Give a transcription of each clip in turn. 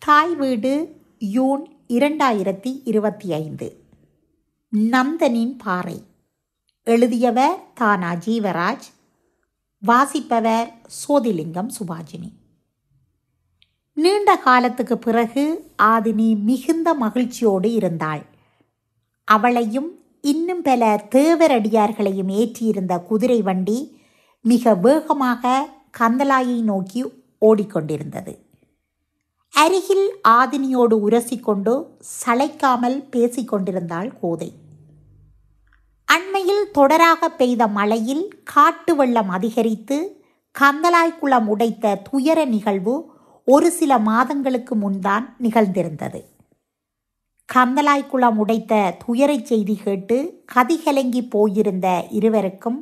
தாய் வீடு ஜூன் 2025. நந்தனின் பாறை. எழுதியவர் தானா ஜீவராஜ். வாசிப்பவர் சோதிலிங்கம் சுபாஜினி. நீண்ட காலத்துக்கு பிறகு ஆதினி மிகுந்த மகிழ்ச்சியோடு இருந்தாள். அவளையும் இன்னும் பல தேவரடியார்களையும் ஏற்றியிருந்த குதிரை வண்டி மிக வேகமாக கந்தலாயை நோக்கி ஓடிக்கொண்டிருந்தது. அருகில் ஆதினியோடு உரசிக்கொண்டு சளைக்காமல் பேசிக்கொண்டிருந்தாள் கோதை. அண்மையில் தொடராக பெய்த மழையில் காட்டு வெள்ளம் அதிகரித்து கந்தலாய் குளம் உடைத்த துயர நிகழ்வு ஒரு சில மாதங்களுக்கு முன்தான் நிகழ்ந்திருந்தது. கந்தலாய் குளம் உடைத்த துயரை செய்தி கேட்டு கதிகலங்கி போயிருந்த இருவருக்கும்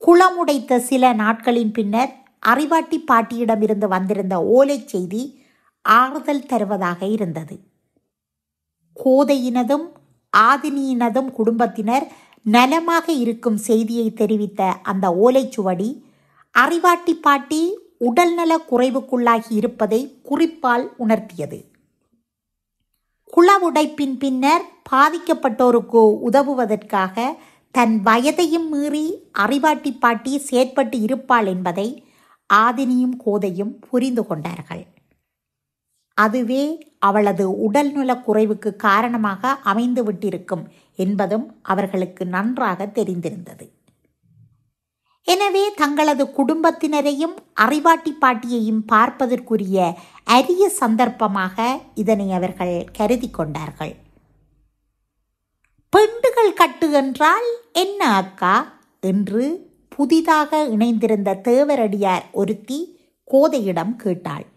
குளம் உடைத்த சில நாட்களின் பின்னர் அறிவாட்டி பாட்டியிடமிருந்து வந்திருந்த ஓலை செய்தி ஆறுதல் தருவதாக இருந்தது. கோதையினதும் ஆதினியினதும் குடும்பத்தினர் நலமாக இருக்கும் செய்தியை தெரிவித்த அந்த ஓலைச்சுவடி அறிவாட்டி பாட்டி உடல்நல குறைவுக்குள்ளாகி இருப்பதை குறிப்பால் உணர்த்தியது. குள உடைப்பின் பின்னர் பாதிக்கப்பட்டோருக்கு உதவுவதற்காக தன் வயதையும் மீறி அறிவாட்டி பாட்டி செயற்பட்டு இருப்பாள் என்பதை ஆதினியும் கோதையும் புரிந்து கொண்டார்கள். அதுவே அவளது உடல்நல குறைவுக்கு காரணமாக அமைந்துவிட்டிருக்கும் என்பதும் அவர்களுக்கு நன்றாக தெரிந்திருந்தது. எனவே தங்களது குடும்பத்தினரையும் அறிவாட்டி பாட்டியையும் பார்ப்பதற்குரிய அரிய சந்தர்ப்பமாக இதனை அவர்கள் கருதி கொண்டார்கள். பெண்டுகள் கட்டு என்றால் என்ன அக்கா என்று புதிதாக இணைந்திருந்த தேவரடியார் ஒருத்தி கோதையிடம் கேட்டாள்.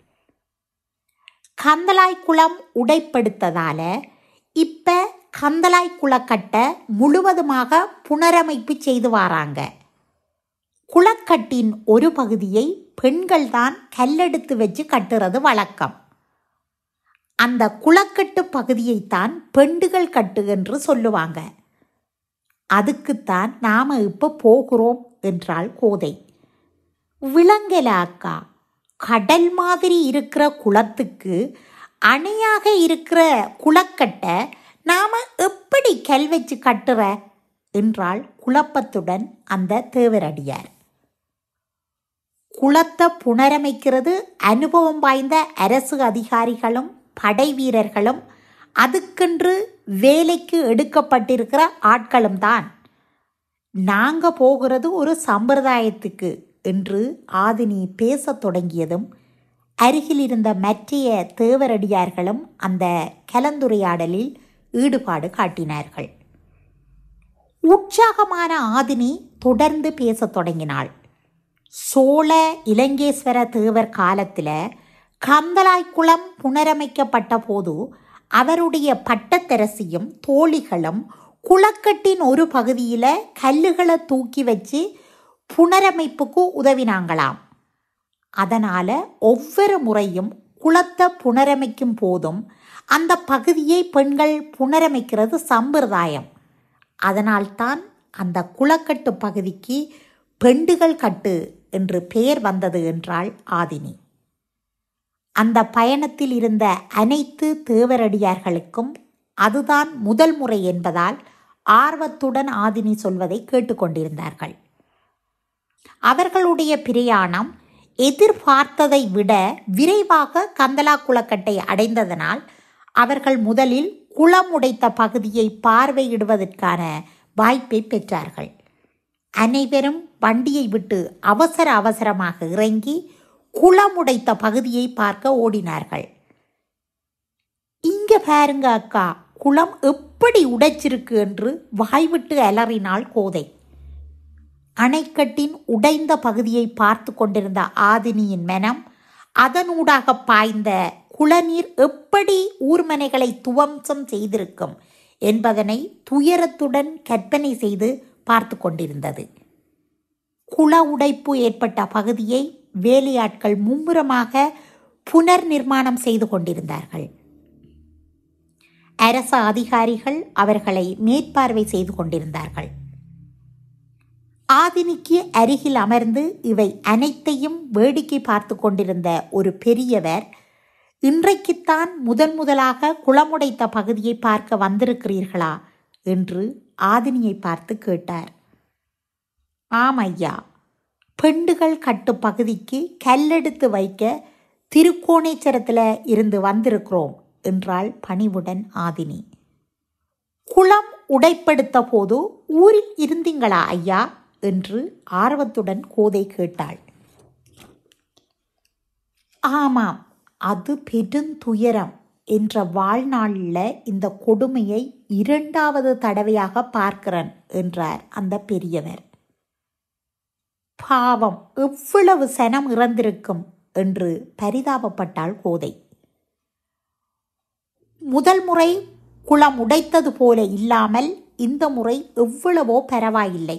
கந்தலாய் குளம் உடைப்படுத்ததால இப்ப கந்தலாய் குளக்கட்டை முழுவதுமாக புனரமைப்பு செய்து வராங்க. குளக்கட்டின் ஒரு பகுதியை பெண்கள் தான் கல்லெடுத்து வச்சு கட்டுறது வழக்கம். அந்த குளக்கட்டு பகுதியைத்தான் பெண்டுகள் கட்டு என்று சொல்லுவாங்க. அதுக்குத்தான் நாம இப்ப போகிறோம் என்றாள் கோதை. விளங்கல அக்கா, கடல் மாதிரி இருக்கிற குளத்துக்கு அணையாக இருக்கிற குளக்கட்டை நாம எப்படி கல் வச்சு கட்டுற என்றாள் குழப்பத்துடன் அந்த தேவரடியார். குளத்தை புனரமைக்கிறது அனுபவம் வாய்ந்த அரசு அதிகாரிகளும் படை வீரர்களும் அதுக்கென்று வேலைக்கு எடுக்கப்பட்டிருக்கிற ஆட்களும் தான். நாங்க போகிறது ஒரு சம்பிரதாயத்துக்கு என்று ஆதினி பேசத் தொடங்கியதும் அருகில் இருந்த மற்றைய தேவரடியார்களும் அந்த கலந்துரையாடலில் ஈடுபாடு காட்டினார்கள். உற்சாகமான ஆதினி தொடர்ந்து பேசத் தொடங்கினாள். சோழ இலங்கேஸ்வர தேவர் காலத்தில் கந்தலாய் குளம் புனரமைக்கப்பட்ட போது அவருடைய பட்டத்தரசியும் தோழிகளும் குளக்கட்டின் ஒரு பகுதியில் கல்லுகளை தூக்கி வச்சு புனரமைப்புக்கு உதவினாங்களாம். அதனால் ஒவ்வொரு முறையும் குளத்தை புனரமைக்கும் போதும் அந்த பகுதியை பெண்கள் புனரமைக்கிறது சம்பிரதாயம். அதனால்தான் அந்த குளக்கட்டு பகுதிக்கு பெண்டுகள் கட்டு என்று பெயர் வந்தது என்றாள் ஆதினி. அந்த பயணத்தில் இருந்த அனைத்து தேவரடியார்களுக்கும் அதுதான் முதல் முறை என்பதால் ஆர்வத்துடன் ஆதினி சொல்வதை கேட்டுக்கொண்டிருந்தார்கள். அவர்களுடைய பிரயாணம் எதிர்பார்த்ததை விட விரைவாக கந்தலா குளக்கட்டை அடைந்ததனால் அவர்கள் முதலில் குளம் உடைத்த பகுதியை பார்வையிடுவதற்கான வாய்ப்பை பெற்றார்கள். அனைவரும் வண்டியை விட்டு அவசர அவசரமாக இறங்கி குளம் உடைத்த பகுதியை பார்க்க ஓடினார்கள். இங்க பாருங்க அக்கா, குளம் எப்படி உடைச்சிருக்கு என்று வாய்விட்டு அலறினாள் கோதை. அணைக்கட்டின் உடைந்த பகுதியை பார்த்து கொண்டிருந்த ஆதினியின் மனம் அதனூடாக பாய்ந்த குளநீர் எப்படி ஊர்மனைகளை துவம்சம் செய்திருக்கும் என்பதனை துயரத்துடன் கற்பனை செய்து பார்த்து கொண்டிருந்தது. குள உடைப்பு ஏற்பட்ட பகுதியை வேலையாட்கள் மும்முரமாக புனர் நிர்மாணம் செய்து கொண்டிருந்தார்கள். அரச அதிகாரிகள் அவர்களை மேற்பார்வை செய்து கொண்டிருந்தார்கள். ஆதினிக்கு அருகில் அமர்ந்து இவை அனைத்தையும் வேடிக்கை பார்த்து கொண்டிருந்த ஒரு பெரியவர் இன்றைக்குத்தான் முதலாக குளமுடைத்த பகுதியை பார்க்க வந்திருக்கிறீர்களா என்று ஆதினியை பார்த்து கேட்டார். ஆம் ஐயா, பெண்டுகள் கட்டு பகுதிக்கு கல்லெடுத்து வைக்க திருக்கோணேச்சரத்தில் இருந்து வந்திருக்கிறோம் என்றாள் பணிவுடன் ஆதினி. குளம் உடைப்படுத்த போது ஊரில் இருந்தீங்களா ஐயா என்று ஆர்வத்துடன் கோதை கேட்டாள். ஆமாம், அது பெருந்துயரம். என்ற வாழ்நாளில் இந்த கொடுமையை 2வது தடவையாக பார்க்கிறேன் என்றார் அந்த பெரியவர். பாவம், எவ்வளவு சனம் இறந்திருக்கும் என்று பரிதாபப்பட்டாள் கோதை. முதல் முறை குளம் உடைத்தது போல இல்லாமல் இந்த முறை எவ்வளவோ பரவாயில்லை.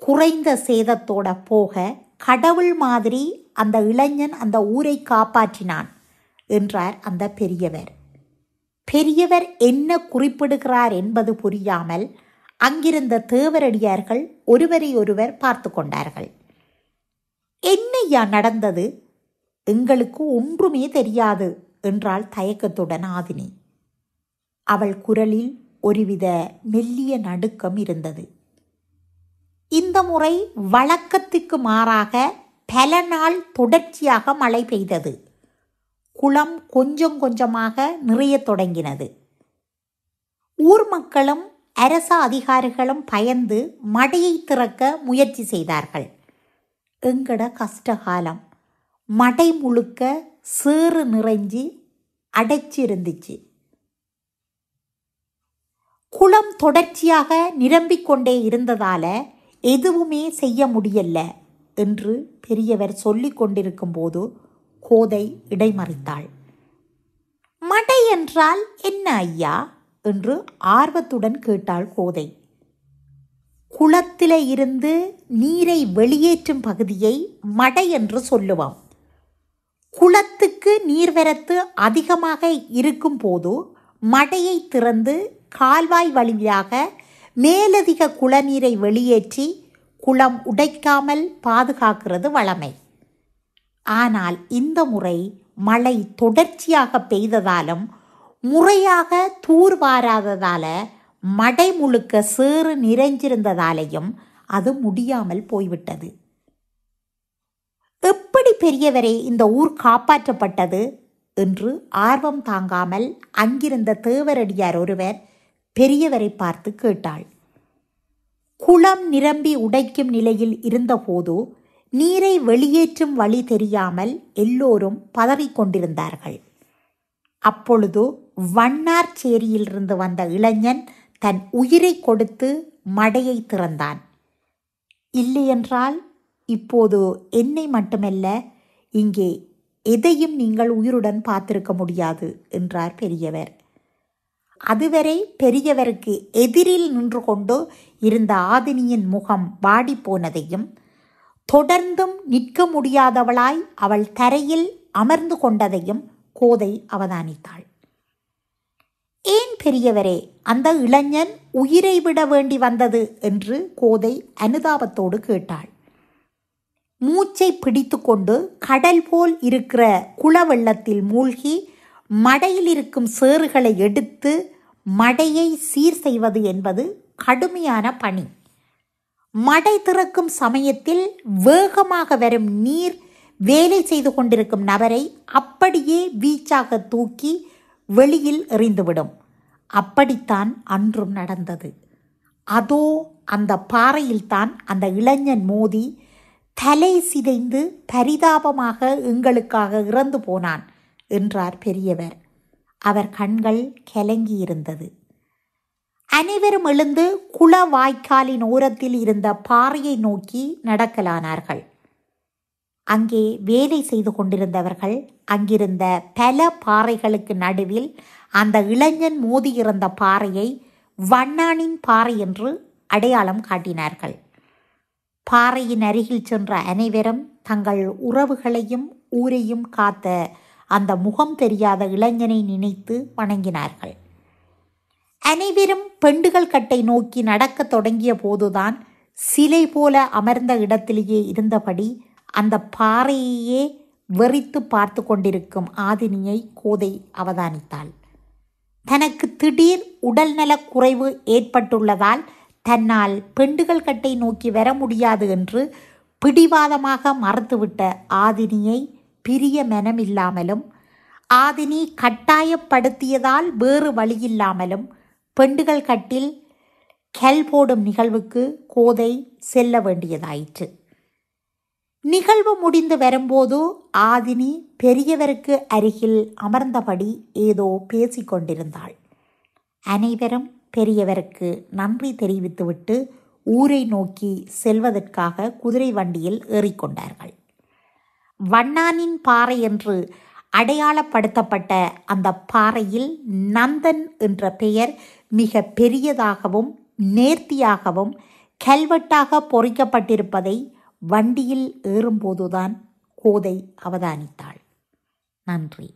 குறைந்த சேதத்தோட போக கடவுள் மாதிரி அந்த இளைஞன் அந்த ஊரை காப்பாற்றினான் என்றார் அந்த பெரியவர். பெரியவர் என்ன குறிப்பிடுகிறார் என்பது புரியாமல் அங்கிருந்த தேவரடியார்கள் ஒருவரை ஒருவர் பார்த்து கொண்டார்கள். என்னையா நடந்தது? எங்களுக்கு ஒன்றுமே தெரியாது என்றாள் தயக்கத்துடன் ஆதினி. அவள் குரலில் ஒருவித மெல்லிய நடுக்கம் இருந்தது. இந்த முறை வழக்கத்துக்கு மாறாக பல நாள் தொடர்ச்சியாக மழை பெய்தது. குளம் கொஞ்சம் கொஞ்சமாக நிறைய தொடங்கினது. ஊர் மக்களும் அரச அதிகாரிகளும் பயந்து மடையை திறக்க முயற்சி செய்தார்கள். எங்கட கஷ்டகாலம் மடை முழுக்க சேறு நிறைஞ்சி அடைச்சிருந்துச்சு. குளம் தொடர்ச்சியாக நிரம்பிக்கொண்டே இருந்ததால எதுவுமே செய்ய முடியல என்று பெரியவர் சொல்லிக் கொண்டிருக்கும் போது கோதை இடைமறித்தாள். மடை என்றால் என்ன ஐயா என்று ஆர்வத்துடன் கேட்டாள் கோதை. குளத்திலே இருந்து நீரை வெளியேற்றும் பகுதியை மடை என்று சொல்லுவோம். குளத்துக்கு நீர்வரத்து அதிகமாக இருக்கும் போது மடையை திறந்து கால்வாய் வழியாக மேலதிக குளநீரை வெளியேற்றி குளம் உடைக்காமல் பாதுகாக்கிறது வழமை. ஆனால் இந்த முறை மழை தொடர்ச்சியாக பெய்ததாலும் முறையாக தூர்வாராததால மடை முழுக்க சேறு நிறைஞ்சிருந்ததாலேயும் அது முடியாமல் போய்விட்டது. எப்படி பெரியவரே இந்த ஊர் காப்பாற்றப்பட்டது என்று ஆர்வம் தாங்காமல் அங்கிருந்த தேவரடியார் ஒருவர் பெரியவரை பார்த்து கேட்டாள். குளம் நிரம்பி உடைக்கும் நிலையில் இருந்தபோது நீரை வெளியேற்றும் வழி தெரியாமல் எல்லோரும் பதறிக்கொண்டிருந்தார்கள். அப்பொழுது வண்ணார்சேரியிலிருந்து வந்த இளைஞன் தன் உயிரை கொடுத்து மடையை திறந்தான். இல்லையென்றால் இப்போது என்னை மட்டுமல்ல, இங்கே எதையும் நீங்கள் உயிருடன் பார்த்திருக்க முடியாது என்றார் பெரியவர். அதுவரை பெரியவருக்கு எதிரில் நின்று கொண்டு இருந்த ஆதினியின் முகம் வாடி போனதையும் தொடர்ந்தும் நிற்க முடியாதவளாய் அவள் தரையில் அமர்ந்து கொண்டதையும் கோதை அவதானித்தாள். ஏன் பெரியவரே அந்த இளைஞன் உயிரை விட வேண்டி வந்தது என்று கோதை அனுதாபத்தோடு கேட்டாள். மூச்சை பிடித்து கொண்டு கடல் போல் இருக்கிற குளவெள்ளத்தில் மூழ்கி மடையில் இருக்கும் சேறுகளை எடுத்து மடையை சீர் செய்வது என்பது கடுமையான பணி. மடை திறக்கும் சமயத்தில் வேகமாக வரும் நீர் வேலை செய்து கொண்டிருக்கும் நபரை அப்படியே வீச்சாக தூக்கி வெளியில் எறிந்துவிடும். அப்படித்தான் அன்றும் நடந்தது. அதோ அந்த பாறையில்தான் அந்த இளைஞன் மோதி தலை சிதைந்து பரிதாபமாக எங்களுக்காக இறந்து போனான் என்றார் பெரியவர். அவர் கண்கள் கலங்கியிருந்தது. அனைவரும் எழுந்து குள வாய்க்காலின் ஓரத்தில் இருந்த பாறையை நோக்கி நடக்கலானார்கள். அங்கே வேலை செய்து கொண்டிருந்தவர்கள் அங்கிருந்த பல பாறைகளுக்கு நடுவில் அந்த இளைஞன் மோதியிருந்த பாறையை வண்ணானின் பாறை என்று அடையாளம் காட்டினார்கள். பாறையின் அருகில் சென்ற அனைவரும் தங்கள் உறவுகளையும் ஊரையும் காத்த அந்த முகம் தெரியாத இளைஞனை நினைத்து வணங்கினார்கள். அனைவரும் பெண்டுகள் கட்டை நோக்கி நடக்க தொடங்கிய போதுதான் சிலை போல அமர்ந்த இடத்திலேயே இருந்தபடி அந்த பாறையையே வெறித்து பார்த்து கொண்டிருக்கும் ஆதினியை கோதை அவதானித்தாள். தனக்கு திடீர் உடல்நலக் குறைவு ஏற்பட்டுள்ளதால் தன்னால் பெண்டுகள் கட்டை நோக்கி வர முடியாது என்று பிடிவாதமாக மறுத்துவிட்ட ஆதினியை பிரிய மனமில்லாமலும் ஆதினி கட்டாயப்படுத்தியதால் வேறு வழியில்லாமலும் பெண்டுகள் கட்டில் கல் போடும் நிகழ்வுக்கு கோதை செல்ல வேண்டியதாயிற்று. நிகழ்வு முடிந்து வரும்போது ஆதினி பெரியவருக்கு அருகில் அமர்ந்தபடி ஏதோ பேசிக்கொண்டிருந்தாள். அனைவரும் பெரியவருக்கு நன்றி தெரிவித்துவிட்டு ஊரை நோக்கி செல்வதற்காக குதிரை வண்டியில் ஏறிக்கொண்டார்கள். வண்ணானின் பாறை என்று அடையாளப்படுத்தப்பட்ட அந்த பாறையில் நந்தன் என்ற பெயர் மிக பெரியதாகவும் நேர்த்தியாகவும் கல்வெட்டாக பொறிக்கப்பட்டிருப்பதை வண்டியில் ஏறும்போதுதான் கோதை அவதானித்தாள். நன்றி.